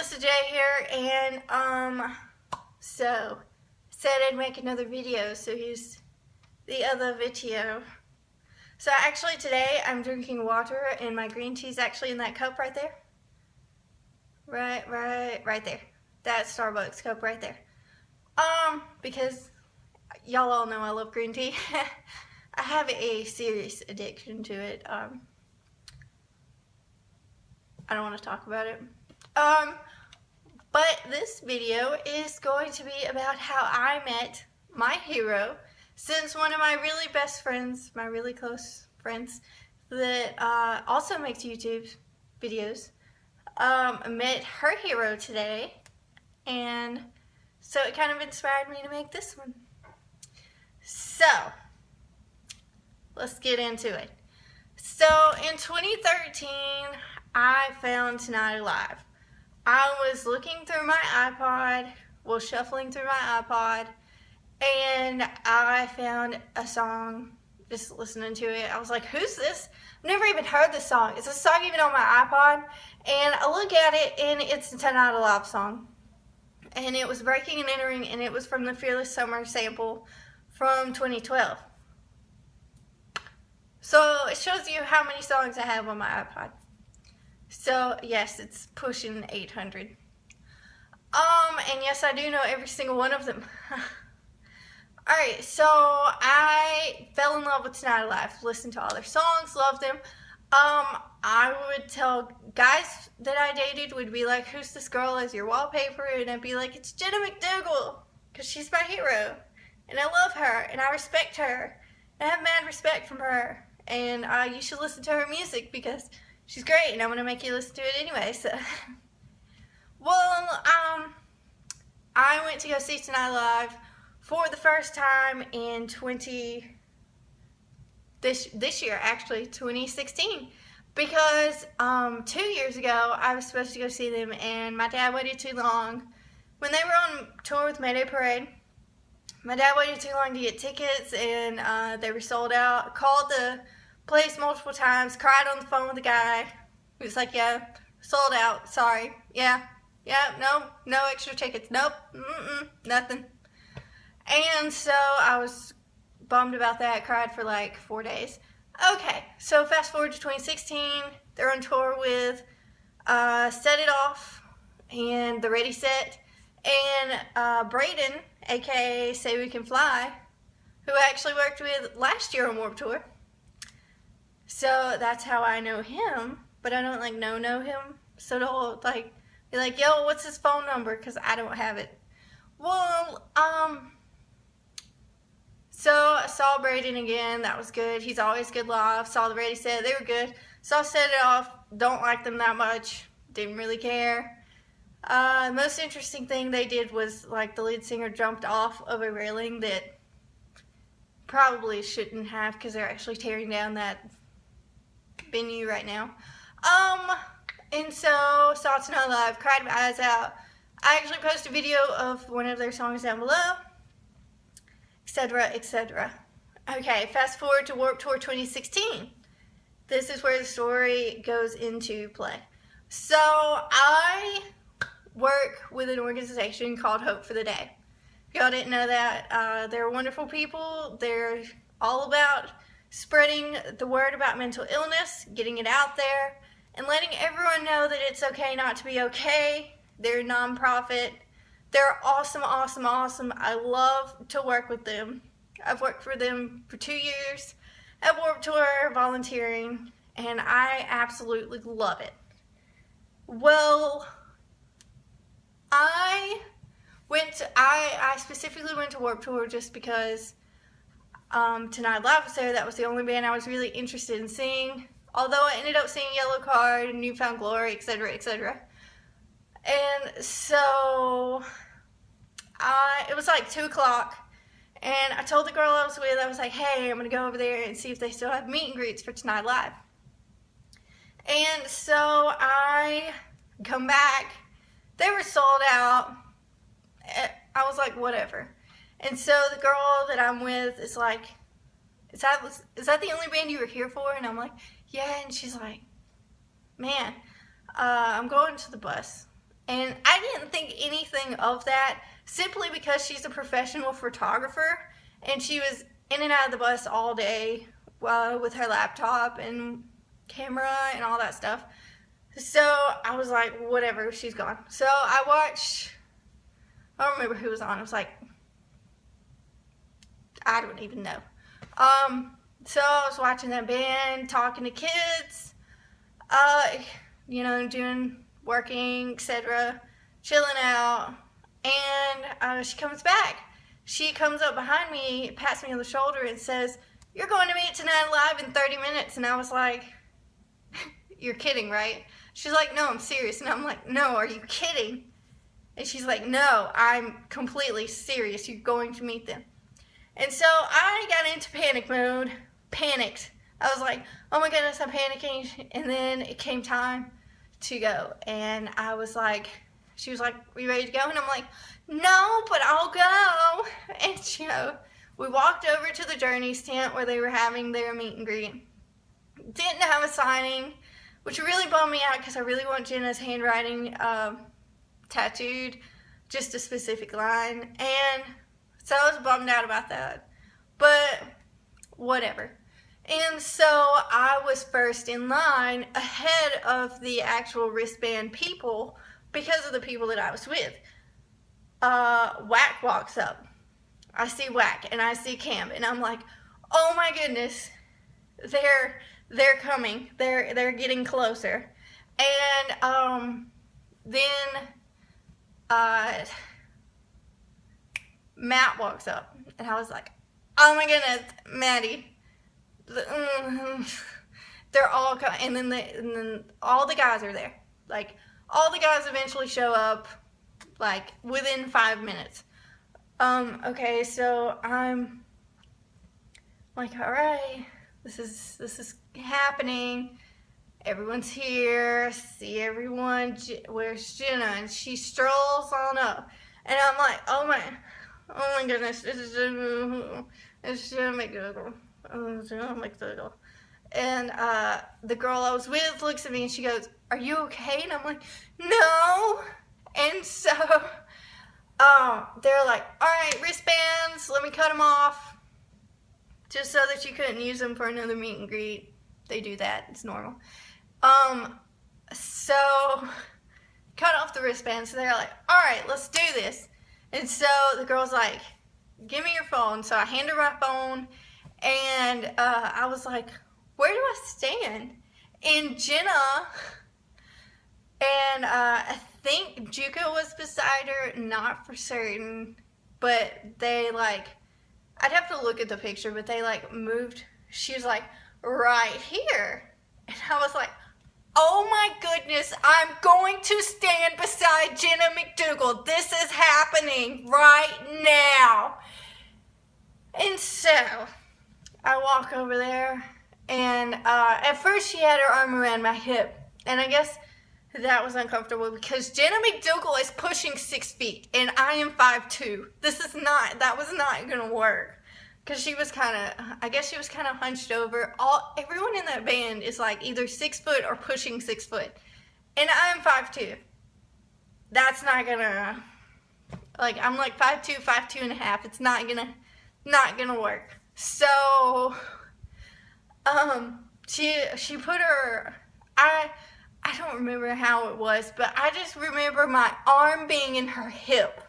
Alyssa Jae here, and so said I'd make another video, so here's the other video. So actually today I'm drinking water, and my green tea's actually in that cup right there. Right there. That Starbucks cup right there. Because y'all all know I love green tea. I have a serious addiction to it. I don't want to talk about it. But this video is going to be about how I met my hero, since one of my really best friends, my really close friends, that also makes YouTube videos, met her hero today, and so it kind of inspired me to make this one. So, let's get into it. So, in 2013, I found Tonight Alive. I was looking through my iPod, shuffling through my iPod, and I found a song, just listening to it. I was like, who's this? I've never even heard this song. Is this song even on my iPod? And I look at it, and it's a Tonight Alive song. And it was Breaking and Entering, and it was from the Fearless Summer sample from 2012. So it shows you how many songs I have on my iPod. So yes, it's pushing 800. And yes, I do know every single one of them. Alright, so I fell in love with Tonight Alive, listened to all their songs, loved them. I would tell guys that I dated, would be like, who's this girl as your wallpaper? And I'd be like, it's Jenna McDougal, because she's my hero. And I love her, and I respect her. And I have mad respect from her. And you should listen to her music, because she's great, and I'm going to make you listen to it anyway. So, well, I went to go see Tonight Alive for the first time in this year, actually, 2016. Because 2 years ago, I was supposed to go see them, and my dad waited too long. When they were on tour with Mayday Parade, my dad waited too long to get tickets, and they were sold out. Called the place multiple times, cried on the phone with the guy. He was like, yeah, sold out, sorry. Yeah, no extra tickets. Nope, nothing. And so I was bummed about that, cried for like 4 days. Okay, so fast forward to 2016, they're on tour with Set It Off and The Ready Set, and Braden, aka Say We Can Fly, who I actually worked with last year on Warped Tour. So that's how I know him, but I don't like know him. So don't like be like, yo, what's his phone number? Because I don't have it. Well, so I saw Braden again. That was good. He's always good live. Saw The Ready Set. They were good. Saw Set It Off. Don't like them that much. Didn't really care. The most interesting thing they did was, like, the lead singer jumped off of a railing that probably shouldn't have, because they're actually tearing down that venue right now. And so saw Tonight Alive, cried my eyes out. I actually posted a video of one of their songs down below, etc., etc. Okay, fast forward to Warped Tour 2016. This is where the story goes into play. So I work with an organization called Hope for the Day. If y'all didn't know that, they're wonderful people. They're all about spreading the word about mental illness, getting it out there, and letting everyone know that it's okay not to be okay. They're a non-profit. They're awesome, awesome, awesome. I love to work with them. I've worked for them for 2 years at Warped Tour, volunteering, and I absolutely love it. Well, I specifically went to Warped Tour just because Tonight Alive was there. That was the only band I was really interested in seeing. Although I ended up seeing Yellow Card and Newfound Glory, etc., etc. And so it was like 2 o'clock, and I told the girl I was with, I was like, hey, I'm going to go over there and see if they still have meet and greets for Tonight Alive. And so I come back. They were sold out. I was like, whatever. And so the girl that I'm with is like, is that the only band you were here for? And I'm like, yeah. And she's like, man, I'm going to the bus. And I didn't think anything of that simply because she's a professional photographer and she was in and out of the bus all day with her laptop and camera and all that stuff. So I was like, whatever, she's gone. So I watched, I don't remember who was on. It was like, I don't even know. So I was watching that band, talking to kids, working, etc., chilling out, and she comes back. She comes up behind me, pats me on the shoulder, and says, "You're going to meet Tonight Live in 30 minutes." And I was like, "You're kidding, right?" She's like, "No, I'm serious." And I'm like, "No, are you kidding?" And she's like, "No, I'm completely serious. You're going to meet them." And so I got into panic mode, panicked. I was like, oh my goodness, I'm panicking. And then it came time to go. And I was like, she was like, "Are you ready to go?" And I'm like, "No, but I'll go." And we walked over to the Journeys tent where they were having their meet and greet. Didn't have a signing, which really bummed me out because I really want Jenna's handwriting tattooed, just a specific line. And so I was bummed out about that, but whatever. And so I was first in line ahead of the actual wristband people because of the people that I was with. Whack walks up. I see Whack and I see Cam, and I'm like, oh my goodness, they're coming. They're getting closer. And then Matt walks up, and I was like, oh my goodness, Maddie. They're all coming, and then all the guys are there. Like, all the guys eventually show up, like, within 5 minutes. Okay, so I'm like, all right, this is happening. Everyone's here. See everyone. Where's Jenna? And she strolls on up, and I'm like, oh my goodness, it's Jenna McDougal. Jenna McDougal. And the girl I was with looks at me and she goes, "Are you okay?" And I'm like, "No." And so they're like, "All right, wristbands, let me cut them off, just so that you couldn't use them for another meet and greet." They do that. It's normal. So cut off the wristbands. So they're like, "All right, let's do this." And so the girl's like, "Give me your phone." So I hand her my phone, and I was like, "Where do I stand?" And Jenna and I think Juka was beside her, not for certain, but they like, I'd have to look at the picture, but they like moved. She was like, right here. And I was like, oh my goodness, I'm going to stand beside Jenna McDougal. This is happening right now. And so I walk over there, and at first she had her arm around my hip, and I guess that was uncomfortable because Jenna McDougal is pushing 6 feet, and I am 5'2". That was not gonna work. Because she was kind of hunched over. Everyone in that band is like either 6 foot or pushing 6 foot. And I'm 5'2". That's not gonna, like, I'm like 5'2", 5'2 and a half. It's not gonna work. So, she put her, I don't remember how it was, but I just remember my arm being in her hip.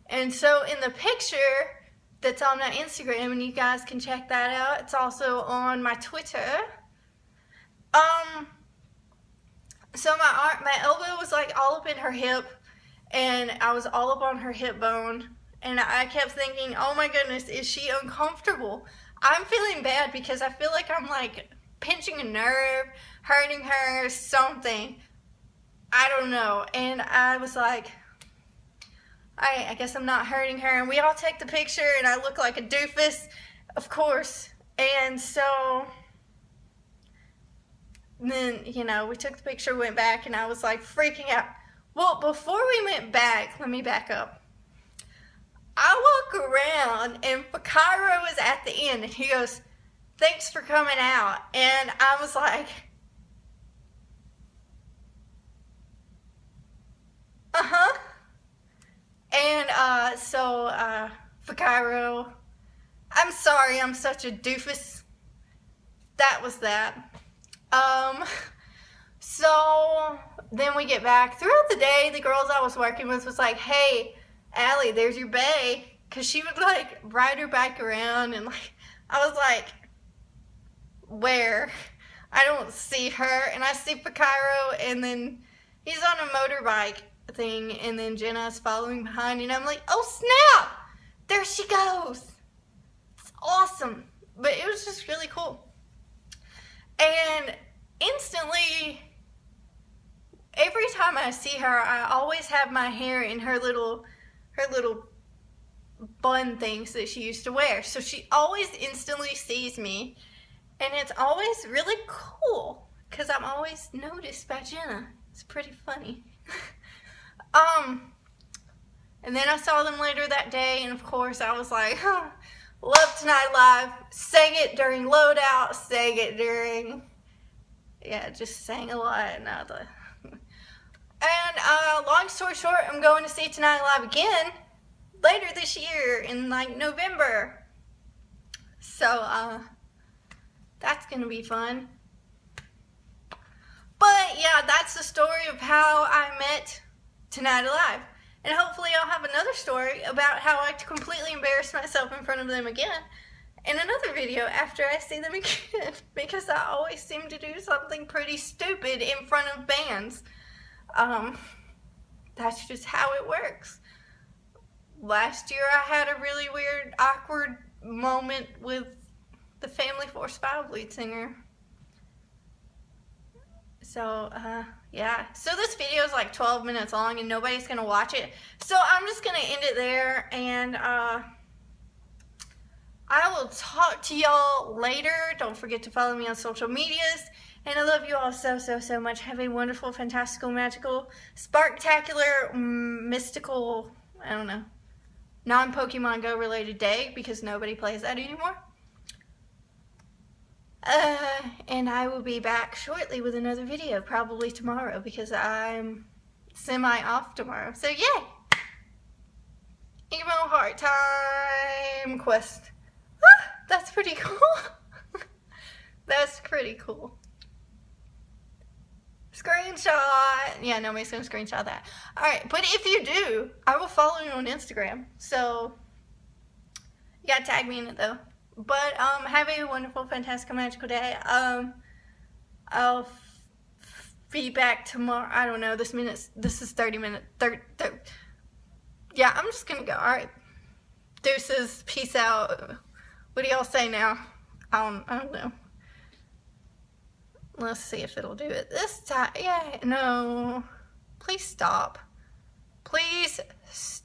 And so in the picture that's on my Instagram, and you guys can check that out. It's also on my Twitter. So my elbow was like all up in her hip, and I was all up on her hip bone, and I kept thinking, oh my goodness, is she uncomfortable? I'm feeling bad because I feel like I'm like pinching a nerve, hurting her, something. I don't know. And I was like, I guess I'm not hurting her. And we all take the picture, and I look like a doofus, of course. And so then, we took the picture, went back, and I was like freaking out. Well, before we went back, let me back up. I walk around, and Cairo was at the end, and he goes, "Thanks for coming out." And I was like, For Cairo, I'm sorry I'm such a doofus. That was that. So then we get back. Throughout the day, the girls I was working with was like, hey, Allie, there's your bae. Because she would, like, ride her bike around, and, like, I was like, where? I don't see her. And I see Cairo, and then he's on a motorbike thing, and then Jenna's following behind, and I'm like, oh, snap! There she goes. It's awesome. But it was just really cool. And instantly, every time I see her, I always have my hair in her little bun things that she used to wear. So she always instantly sees me, and it's always really cool because I'm always noticed by Jenna. It's pretty funny. And then I saw them later that day, and of course I was like, love Tonight Live. Sang it during loadout, sang it during, just sang a lot. And long story short, I'm going to see Tonight Live again later this year in like November. So that's gonna be fun. But yeah, that's the story of how I met Tonight Alive. And hopefully I'll have another story about how I completely embarrassed myself in front of them again in another video after I see them again. Because I always seem to do something pretty stupid in front of bands. That's just how it works. Last year I had a really weird, awkward moment with the Family Force 5 lead singer. So, yeah. So this video is like 12 minutes long and nobody's going to watch it. So I'm just going to end it there, and I will talk to y'all later. Don't forget to follow me on social medias. And I love you all so, so, so much. Have a wonderful, fantastical, magical, sparktacular, mystical, I don't know, non-Pokemon Go related day, because nobody plays that anymore. And I will be back shortly with another video, probably tomorrow, because I'm semi-off tomorrow. So, yay! Emo Heart Time Quest. Ah, that's pretty cool. That's pretty cool. Screenshot. Yeah, nobody's gonna screenshot that. Alright, but if you do, I will follow you on Instagram. So, you gotta tag me in it though. But, have a wonderful, fantastic, magical day. I'll be back tomorrow. I don't know, this is 30 minutes. Yeah, I'm just gonna go. Alright. Deuces. Peace out. What do y'all say now? I don't know. Let's see if it'll do it this time. Yeah, no. Please stop. Please stop.